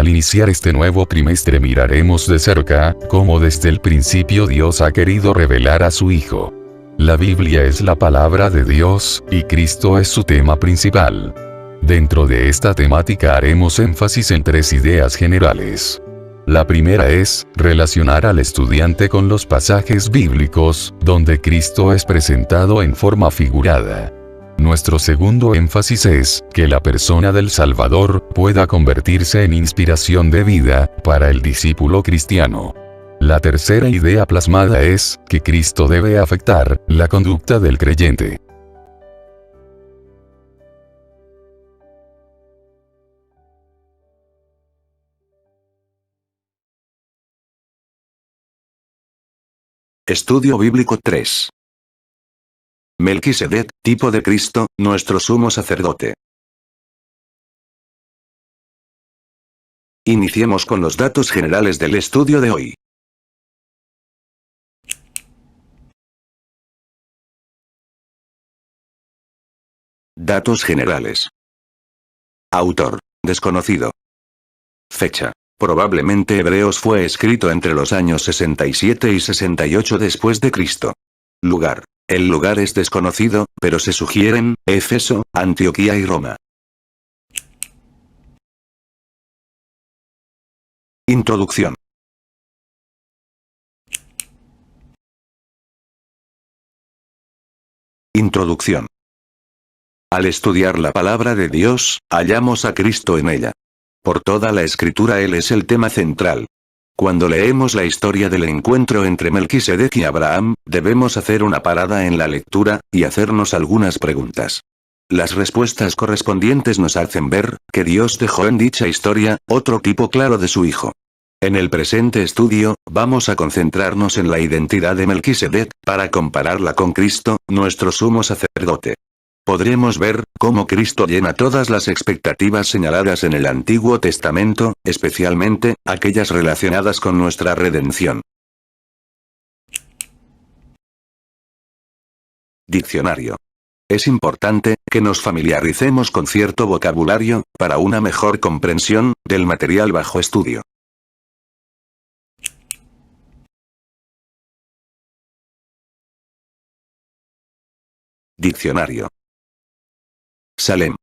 Al iniciar este nuevo trimestre miraremos de cerca cómo desde el principio Dios ha querido revelar a su Hijo. La Biblia es la palabra de Dios, y Cristo es su tema principal. Dentro de esta temática haremos énfasis en tres ideas generales. La primera es relacionar al estudiante con los pasajes bíblicos, donde Cristo es presentado en forma figurada. Nuestro segundo énfasis es que la persona del Salvador pueda convertirse en inspiración de vida para el discípulo cristiano. La tercera idea plasmada es que Cristo debe afectar la conducta del creyente. Estudio Bíblico 3. Melquisedec, tipo de Cristo, nuestro sumo sacerdote. Iniciemos con los datos generales del estudio de hoy. Datos generales. Autor: desconocido. Fecha: probablemente Hebreos fue escrito entre los años 67 y 68 después de Cristo. Lugar: el lugar es desconocido, pero se sugieren Éfeso, Antioquía y Roma. Introducción. Introducción. Al estudiar la palabra de Dios, hallamos a Cristo en ella. Por toda la Escritura Él es el tema central. Cuando leemos la historia del encuentro entre Melquisedec y Abraham, debemos hacer una parada en la lectura, y hacernos algunas preguntas. Las respuestas correspondientes nos hacen ver que Dios dejó en dicha historia otro tipo claro de su Hijo. En el presente estudio, vamos a concentrarnos en la identidad de Melquisedec, para compararla con Cristo, nuestro sumo sacerdote. Podremos ver cómo Cristo llena todas las expectativas señaladas en el Antiguo Testamento, especialmente aquellas relacionadas con nuestra redención. Diccionario. Es importante que nos familiaricemos con cierto vocabulario, para una mejor comprensión del material bajo estudio. Diccionario. Salem.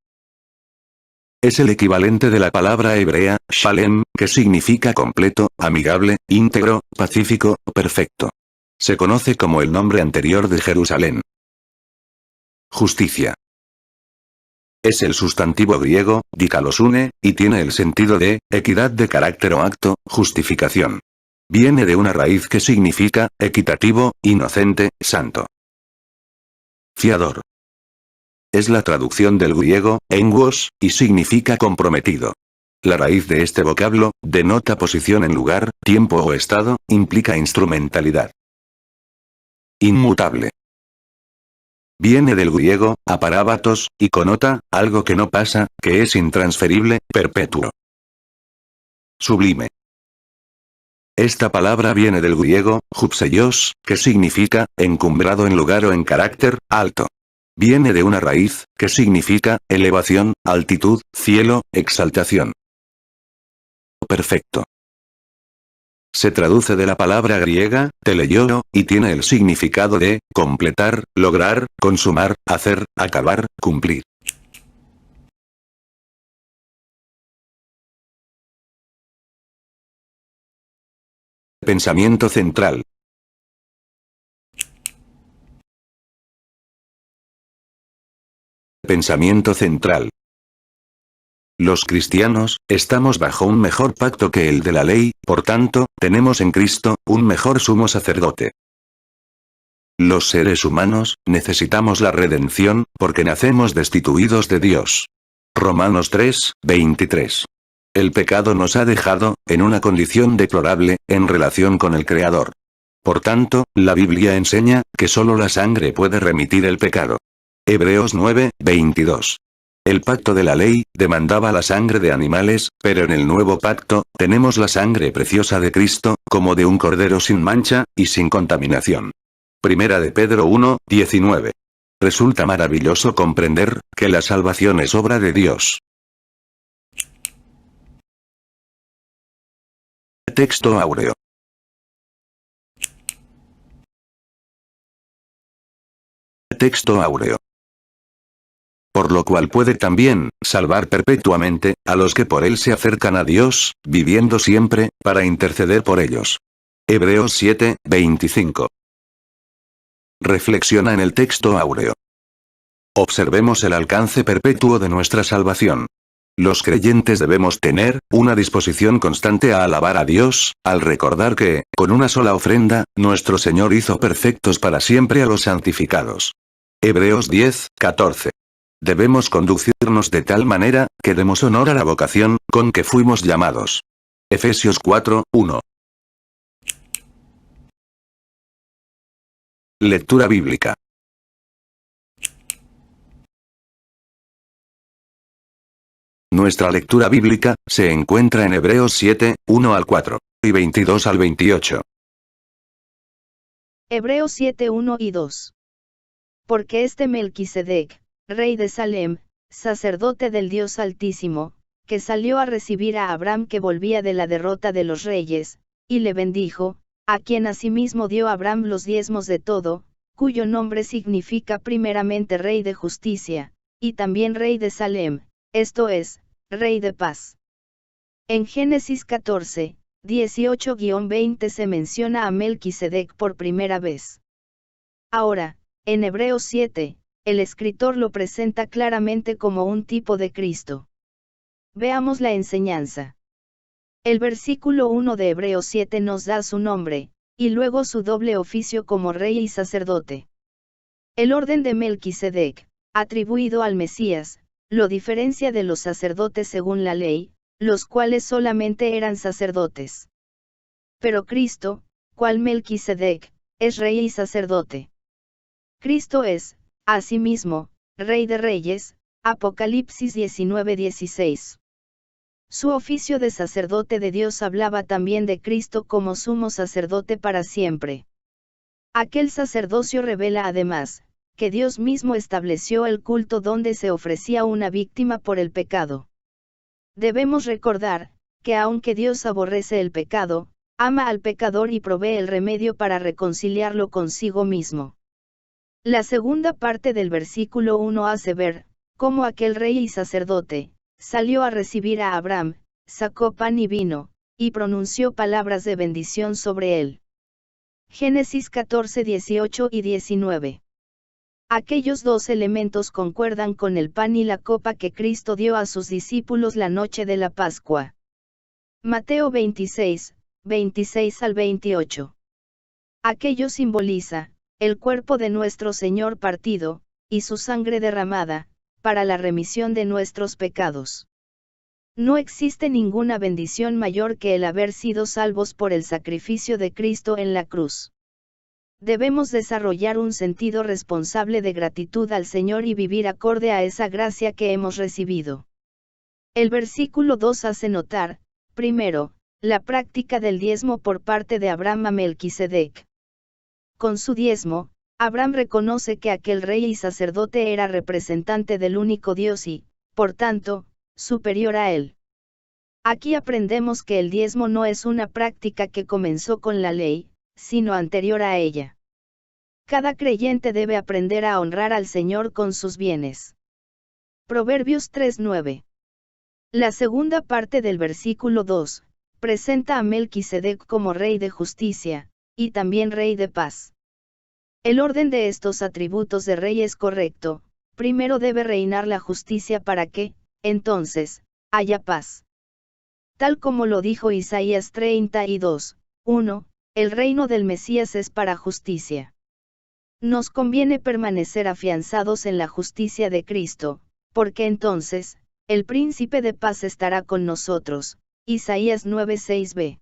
Es el equivalente de la palabra hebrea, shalem, que significa completo, amigable, íntegro, pacífico, perfecto. Se conoce como el nombre anterior de Jerusalén. Justicia. Es el sustantivo griego, dikalosune, y tiene el sentido de equidad de carácter o acto, justificación. Viene de una raíz que significa equitativo, inocente, santo. Fiador. Es la traducción del griego, enguos, y significa comprometido. La raíz de este vocablo denota posición en lugar, tiempo o estado, implica instrumentalidad. Inmutable. Viene del griego, aparábatos, y conota algo que no pasa, que es intransferible, perpetuo. Sublime. Esta palabra viene del griego, hupseios, que significa encumbrado en lugar o en carácter alto. Viene de una raíz, que significa elevación, altitud, cielo, exaltación. Perfecto. Se traduce de la palabra griega, teleioro, y tiene el significado de completar, lograr, consumar, hacer, acabar, cumplir. Pensamiento central. Pensamiento central. Los cristianos, estamos bajo un mejor pacto que el de la ley, por tanto, tenemos en Cristo, un mejor sumo sacerdote. Los seres humanos, necesitamos la redención, porque nacemos destituidos de Dios. Romanos 3, 23. El pecado nos ha dejado, en una condición deplorable, en relación con el Creador. Por tanto, la Biblia enseña, que solo la sangre puede remitir el pecado. Hebreos 9, 22. El pacto de la ley, demandaba la sangre de animales, pero en el nuevo pacto, tenemos la sangre preciosa de Cristo, como de un cordero sin mancha, y sin contaminación. Primera de Pedro 1, 19. Resulta maravilloso comprender, que la salvación es obra de Dios. Texto áureo. Texto áureo. Por lo cual puede también salvar perpetuamente a los que por él se acercan a Dios, viviendo siempre, para interceder por ellos. Hebreos 7, 25. Reflexiona en el texto áureo. Observemos el alcance perpetuo de nuestra salvación. Los creyentes debemos tener una disposición constante a alabar a Dios, al recordar que, con una sola ofrenda, nuestro Señor hizo perfectos para siempre a los santificados. Hebreos 10, 14. Debemos conducirnos de tal manera, que demos honor a la vocación, con que fuimos llamados. Efesios 4, 1. Lectura bíblica. Nuestra lectura bíblica se encuentra en Hebreos 7, 1 al 4, y 22 al 28. Hebreos 7, 1 y 2. Porque este Melquisedec, rey de Salem, sacerdote del Dios Altísimo, que salió a recibir a Abraham que volvía de la derrota de los reyes, y le bendijo, a quien asimismo dio Abraham los diezmos de todo, cuyo nombre significa primeramente Rey de Justicia, y también Rey de Salem, esto es, Rey de Paz. En Génesis 14, 18-20 se menciona a Melquisedec por primera vez. Ahora, en Hebreos 7, el escritor lo presenta claramente como un tipo de Cristo. Veamos la enseñanza. El versículo 1 de Hebreos 7 nos da su nombre, y luego su doble oficio como rey y sacerdote. El orden de Melquisedec, atribuido al Mesías, lo diferencia de los sacerdotes según la ley, los cuales solamente eran sacerdotes. Pero Cristo, cual Melquisedec, es rey y sacerdote. Cristo es, asimismo, Rey de Reyes, Apocalipsis 19:16. Su oficio de sacerdote de Dios hablaba también de Cristo como sumo sacerdote para siempre. Aquel sacerdocio revela además, que Dios mismo estableció el culto donde se ofrecía una víctima por el pecado. Debemos recordar, que aunque Dios aborrece el pecado, ama al pecador y provee el remedio para reconciliarlo consigo mismo. La segunda parte del versículo 1 hace ver, cómo aquel rey y sacerdote, salió a recibir a Abraham, sacó pan y vino, y pronunció palabras de bendición sobre él. Génesis 14, 18 y 19. Aquellos dos elementos concuerdan con el pan y la copa que Cristo dio a sus discípulos la noche de la Pascua. Mateo 26, 26 al 28. Aquello simboliza, el cuerpo de nuestro Señor partido, y su sangre derramada, para la remisión de nuestros pecados. No existe ninguna bendición mayor que el haber sido salvos por el sacrificio de Cristo en la cruz. Debemos desarrollar un sentido responsable de gratitud al Señor y vivir acorde a esa gracia que hemos recibido. El versículo 2 hace notar, primero, la práctica del diezmo por parte de Abraham a Melquisedec. Con su diezmo, Abraham reconoce que aquel rey y sacerdote era representante del único Dios y, por tanto, superior a él. Aquí aprendemos que el diezmo no es una práctica que comenzó con la ley, sino anterior a ella. Cada creyente debe aprender a honrar al Señor con sus bienes. Proverbios 3:9. La segunda parte del versículo 2, presenta a Melquisedec como rey de justicia, y también rey de paz. El orden de estos atributos de rey es correcto, primero debe reinar la justicia para que, entonces, haya paz. Tal como lo dijo Isaías 32, 1, el reino del Mesías es para justicia. Nos conviene permanecer afianzados en la justicia de Cristo, porque entonces, el príncipe de paz estará con nosotros. Isaías 9:6b.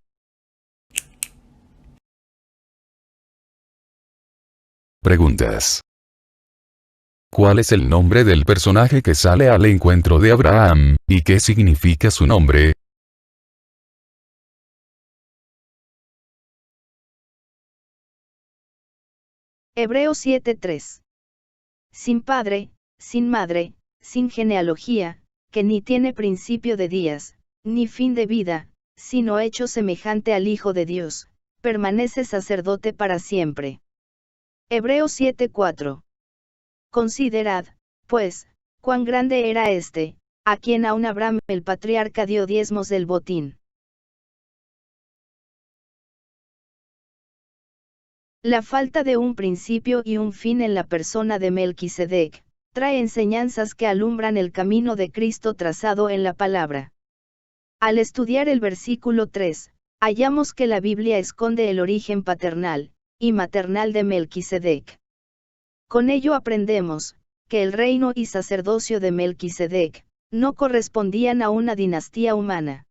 Preguntas. ¿Cuál es el nombre del personaje que sale al encuentro de Abraham, y qué significa su nombre? Hebreos 7:3. Sin padre, sin madre, sin genealogía, que ni tiene principio de días, ni fin de vida, sino hecho semejante al Hijo de Dios, permanece sacerdote para siempre. Hebreos 7:4. Considerad, pues, cuán grande era este, a quien aun Abraham el patriarca dio diezmos del botín. La falta de un principio y un fin en la persona de Melquisedec, trae enseñanzas que alumbran el camino de Cristo trazado en la palabra. Al estudiar el versículo 3, hallamos que la Biblia esconde el origen paternal y maternal de Melquisedec. Con ello aprendemos que el reino y sacerdocio de Melquisedec no correspondían a una dinastía humana.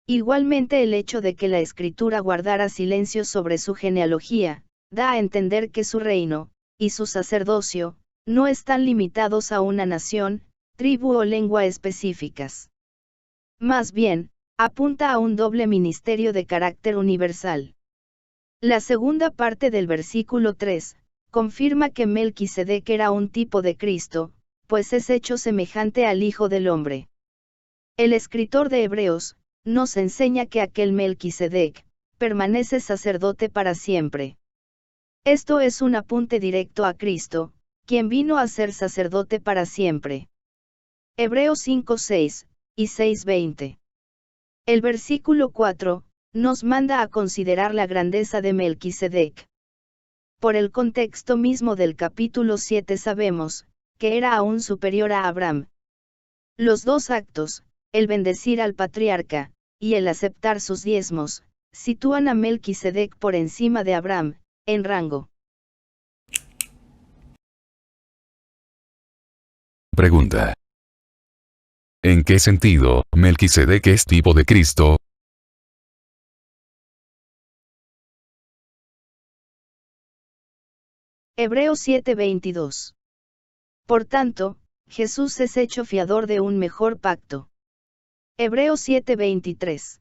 Igualmente el hecho de que la Escritura guardara silencio sobre su genealogía, da a entender que su reino y su sacerdocio no están limitados a una nación, tribu o lengua específicas. Más bien, apunta a un doble ministerio de carácter universal. La segunda parte del versículo 3, confirma que Melquisedec era un tipo de Cristo, pues es hecho semejante al Hijo del Hombre. El escritor de Hebreos nos enseña que aquel Melquisedec permanece sacerdote para siempre. Esto es un apunte directo a Cristo, quien vino a ser sacerdote para siempre. Hebreos 5:6 y 6:20. El versículo 4 nos manda a considerar la grandeza de Melquisedec. Por el contexto mismo del capítulo 7 sabemos que era aún superior a Abraham. Los dos actos, el bendecir al patriarca y el aceptar sus diezmos, sitúan a Melquisedec por encima de Abraham en rango. Pregunta: ¿en qué sentido Melquisedec es tipo de Cristo? Hebreos 7:22. Por tanto, Jesús es hecho fiador de un mejor pacto. Hebreos 7:23.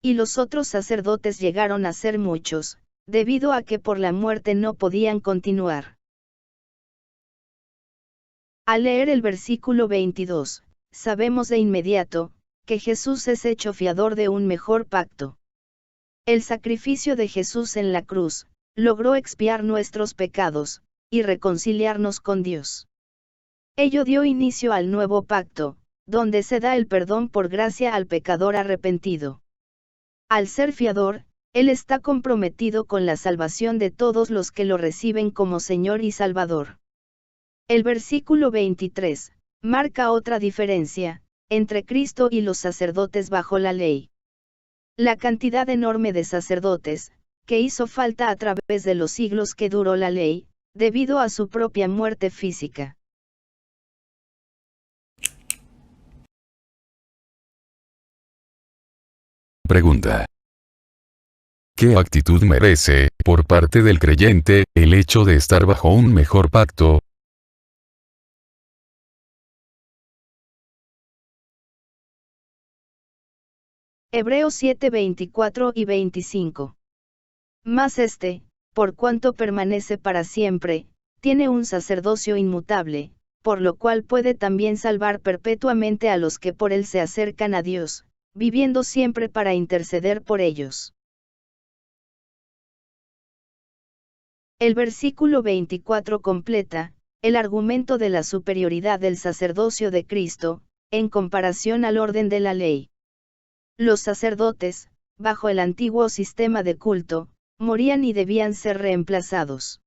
Y los otros sacerdotes llegaron a ser muchos, debido a que por la muerte no podían continuar. Al leer el versículo 22, sabemos de inmediato que Jesús es hecho fiador de un mejor pacto. El sacrificio de Jesús en la cruz logró expiar nuestros pecados y reconciliarnos con Dios. Ello dio inicio al nuevo pacto, donde se da el perdón por gracia al pecador arrepentido. Al ser fiador, Él está comprometido con la salvación de todos los que lo reciben como Señor y Salvador. El versículo 23 marca otra diferencia entre Cristo y los sacerdotes bajo la ley. La cantidad enorme de sacerdotes que hizo falta a través de los siglos que duró la ley, debido a su propia muerte física. Pregunta: ¿qué actitud merece, por parte del creyente, el hecho de estar bajo un mejor pacto? Hebreos 7:24 y 25. Mas por cuanto permanece para siempre, tiene un sacerdocio inmutable, por lo cual puede también salvar perpetuamente a los que por él se acercan a Dios, viviendo siempre para interceder por ellos. El versículo 24 completa el argumento de la superioridad del sacerdocio de Cristo, en comparación al orden de la ley. Los sacerdotes, bajo el antiguo sistema de culto, morían y debían ser reemplazados.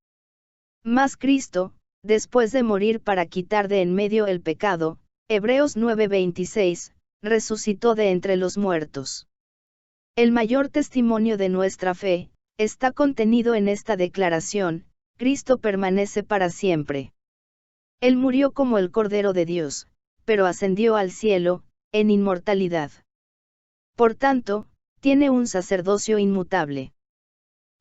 Mas Cristo, después de morir para quitar de en medio el pecado, Hebreos 9:26, resucitó de entre los muertos. El mayor testimonio de nuestra fe está contenido en esta declaración: Cristo permanece para siempre. Él murió como el Cordero de Dios, pero ascendió al cielo, en inmortalidad. Por tanto, tiene un sacerdocio inmutable.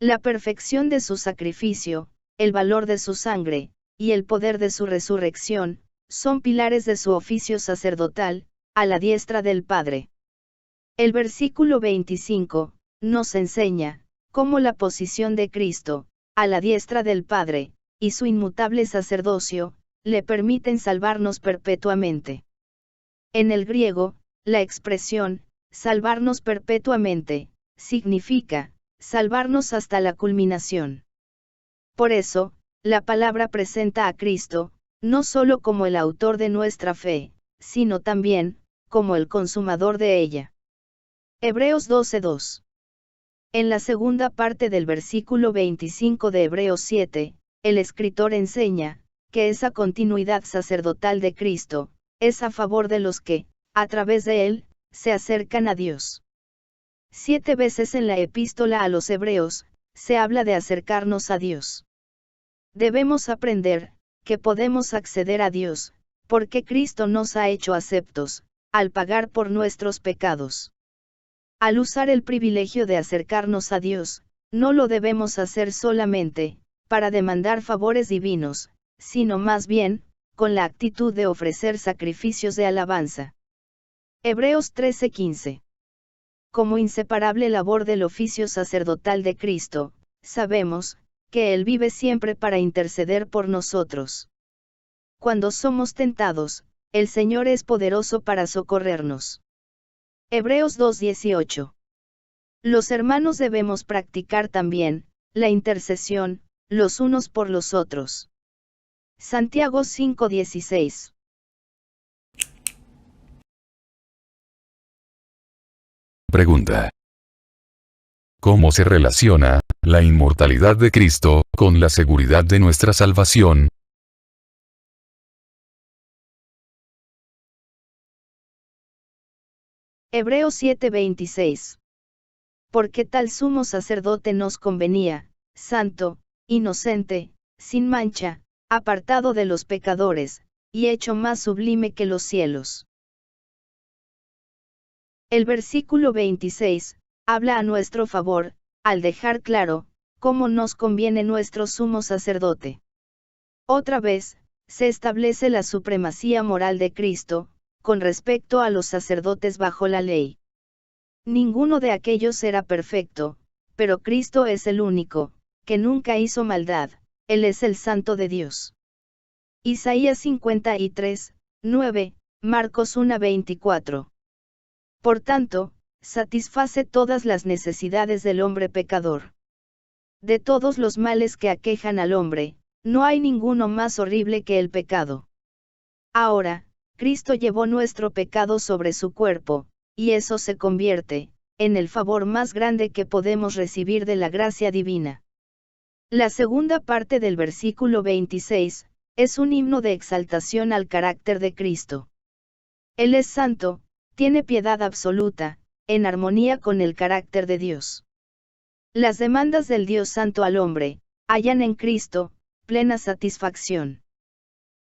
La perfección de su sacrificio, el valor de su sangre, y el poder de su resurrección, son pilares de su oficio sacerdotal, a la diestra del Padre. El versículo 25, nos enseña, cómo la posición de Cristo, a la diestra del Padre, y su inmutable sacerdocio, le permiten salvarnos perpetuamente. En el griego, la expresión, salvarnos perpetuamente, significa, salvarnos hasta la culminación. Por eso, la palabra presenta a Cristo, no solo como el autor de nuestra fe, sino también, como el consumador de ella. Hebreos 12:2. En la segunda parte del versículo 25 de Hebreos 7, el escritor enseña, que esa continuidad sacerdotal de Cristo, es a favor de los que, a través de él, se acercan a Dios. 7 veces en la epístola a los Hebreos, se habla de acercarnos a Dios. Debemos aprender, que podemos acceder a Dios, porque Cristo nos ha hecho aceptos, al pagar por nuestros pecados. Al usar el privilegio de acercarnos a Dios, no lo debemos hacer solamente, para demandar favores divinos, sino más bien, con la actitud de ofrecer sacrificios de alabanza. Hebreos 13:15. Como inseparable labor del oficio sacerdotal de Cristo, sabemos, que Él vive siempre para interceder por nosotros. Cuando somos tentados, el Señor es poderoso para socorrernos. Hebreos 2:18. Los hermanos debemos practicar también, la intercesión, los unos por los otros. Santiago 5:16. Pregunta: ¿cómo se relaciona la inmortalidad de Cristo con la seguridad de nuestra salvación? Hebreos 7:26. Porque tal sumo sacerdote nos convenía, santo, inocente, sin mancha, apartado de los pecadores, y hecho más sublime que los cielos. El versículo 26, habla a nuestro favor, al dejar claro, cómo nos conviene nuestro sumo sacerdote. Otra vez, se establece la supremacía moral de Cristo, con respecto a los sacerdotes bajo la ley. Ninguno de aquellos era perfecto, pero Cristo es el único, que nunca hizo maldad, Él es el Santo de Dios. Isaías 53:9, Marcos 1:24. Por tanto, satisface todas las necesidades del hombre pecador. De todos los males que aquejan al hombre, no hay ninguno más horrible que el pecado. Ahora, Cristo llevó nuestro pecado sobre su cuerpo, y eso se convierte, en el favor más grande que podemos recibir de la gracia divina. La segunda parte del versículo 26, es un himno de exaltación al carácter de Cristo. Él es santo, tiene piedad absoluta, en armonía con el carácter de Dios. Las demandas del Dios Santo al hombre, hallan en Cristo, plena satisfacción.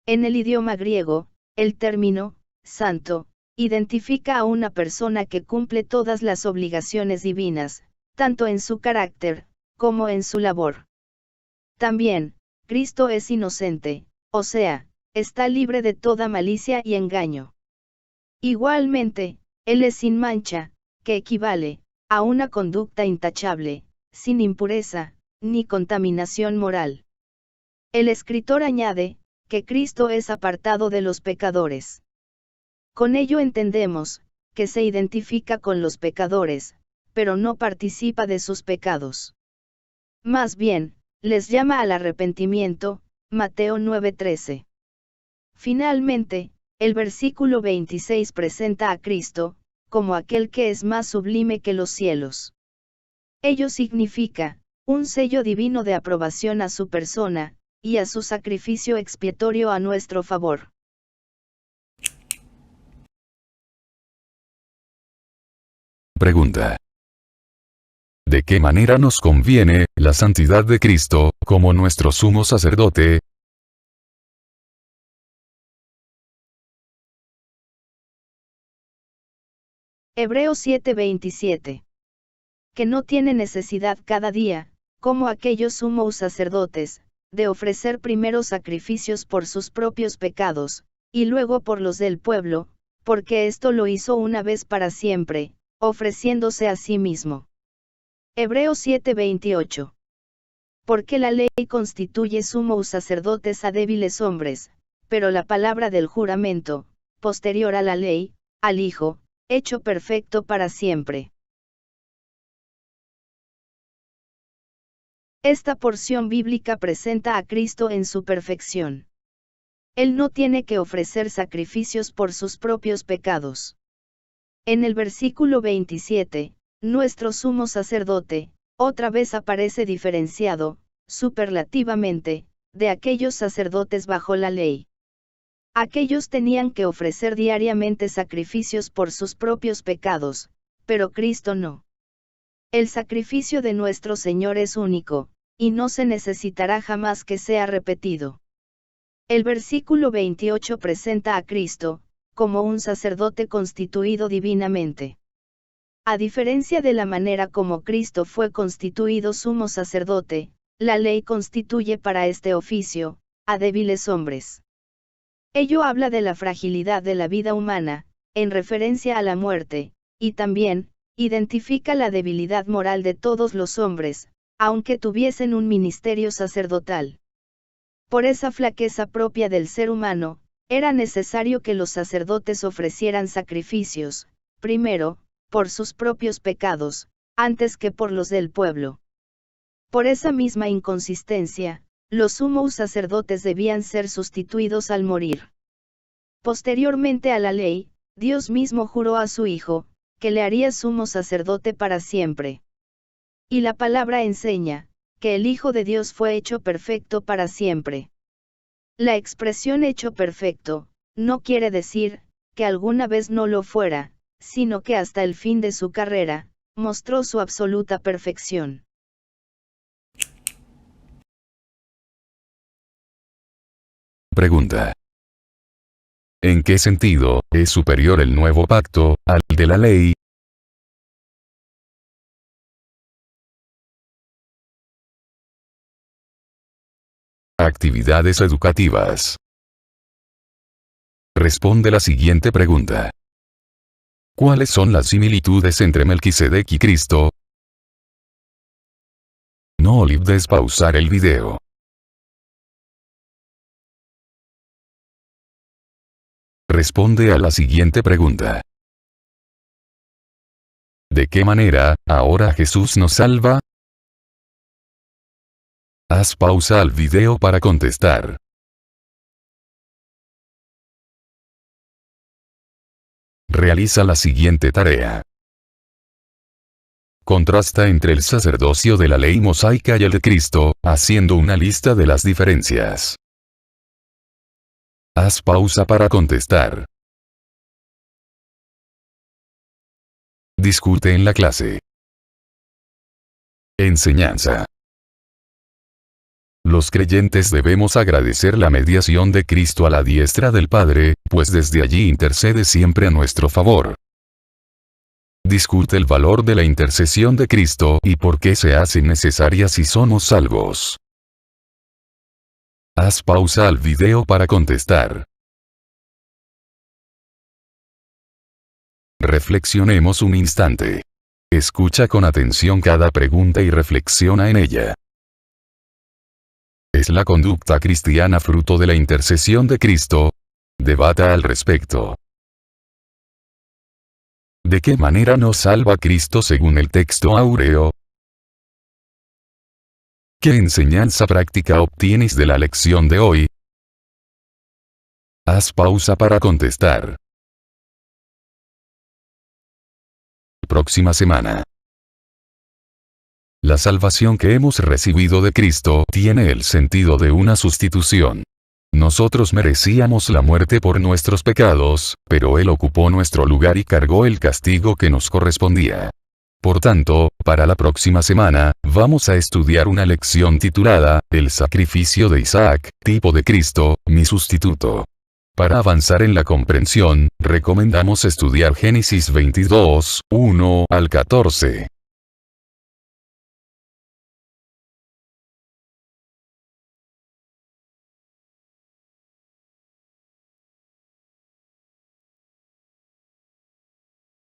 En el idioma griego, el término, santo, identifica a una persona que cumple todas las obligaciones divinas, tanto en su carácter, como en su labor. También, Cristo es inocente, o sea, está libre de toda malicia y engaño. Igualmente, Él es sin mancha, que equivale a una conducta intachable, sin impureza, ni contaminación moral. El escritor añade, que Cristo es apartado de los pecadores. Con ello entendemos, que se identifica con los pecadores, pero no participa de sus pecados. Más bien, les llama al arrepentimiento, Mateo 9:13. Finalmente, el versículo 26 presenta a Cristo, como aquel que es más sublime que los cielos. Ello significa, un sello divino de aprobación a su persona, y a su sacrificio expiatorio a nuestro favor. Pregunta: ¿de qué manera nos conviene la santidad de Cristo como nuestro sumo sacerdote? Hebreos 7:27. Que no tiene necesidad cada día, como aquellos sumos sacerdotes, de ofrecer primero sacrificios por sus propios pecados, y luego por los del pueblo, porque esto lo hizo una vez para siempre, ofreciéndose a sí mismo. Hebreos 7:28. Porque la ley constituye sumos sacerdotes a débiles hombres, pero la palabra del juramento, posterior a la ley, al Hijo, hecho perfecto para siempre. Esta porción bíblica presenta a Cristo en su perfección. Él no tiene que ofrecer sacrificios por sus propios pecados. En el versículo 27, nuestro sumo sacerdote, otra vez aparece diferenciado, superlativamente, de aquellos sacerdotes bajo la ley. Aquellos tenían que ofrecer diariamente sacrificios por sus propios pecados, pero Cristo no. El sacrificio de nuestro Señor es único, y no se necesitará jamás que sea repetido. El versículo 28 presenta a Cristo, como un sacerdote constituido divinamente. A diferencia de la manera como Cristo fue constituido sumo sacerdote, la ley constituye para este oficio, a débiles hombres. Ello habla de la fragilidad de la vida humana, en referencia a la muerte, y también, identifica la debilidad moral de todos los hombres, aunque tuviesen un ministerio sacerdotal. Por esa flaqueza propia del ser humano, era necesario que los sacerdotes ofrecieran sacrificios, primero, por sus propios pecados, antes que por los del pueblo. Por esa misma inconsistencia, los sumos sacerdotes debían ser sustituidos al morir. Posteriormente a la ley, Dios mismo juró a su Hijo, que le haría sumo sacerdote para siempre. Y la palabra enseña, que el Hijo de Dios fue hecho perfecto para siempre. La expresión hecho perfecto, no quiere decir, que alguna vez no lo fuera, sino que hasta el fin de su carrera, mostró su absoluta perfección. Pregunta. ¿En qué sentido es superior el nuevo pacto al de la ley? Actividades educativas. Responde la siguiente pregunta. ¿Cuáles son las similitudes entre Melquisedec y Cristo? No olvides pausar el video. Responde a la siguiente pregunta. ¿De qué manera, ahora Jesús nos salva? Haz pausa al video para contestar. Realiza la siguiente tarea. Contrasta entre el sacerdocio de la ley mosaica y el de Cristo, haciendo una lista de las diferencias. Haz pausa para contestar. Discute en la clase. Enseñanza. Los creyentes debemos agradecer la mediación de Cristo a la diestra del Padre, pues desde allí intercede siempre a nuestro favor. Discute el valor de la intercesión de Cristo y por qué se hace necesaria si somos salvos. Haz pausa al video para contestar. Reflexionemos un instante. Escucha con atención cada pregunta y reflexiona en ella. ¿Es la conducta cristiana fruto de la intercesión de Cristo? Debata al respecto. ¿De qué manera nos salva Cristo según el texto áureo? ¿Qué enseñanza práctica obtienes de la lección de hoy? Haz pausa para contestar. Próxima semana. La salvación que hemos recibido de Cristo tiene el sentido de una sustitución. Nosotros merecíamos la muerte por nuestros pecados, pero Él ocupó nuestro lugar y cargó el castigo que nos correspondía. Por tanto, para la próxima semana, vamos a estudiar una lección titulada, El sacrificio de Isaac, tipo de Cristo, mi sustituto. Para avanzar en la comprensión, recomendamos estudiar Génesis 22, 1 al 14.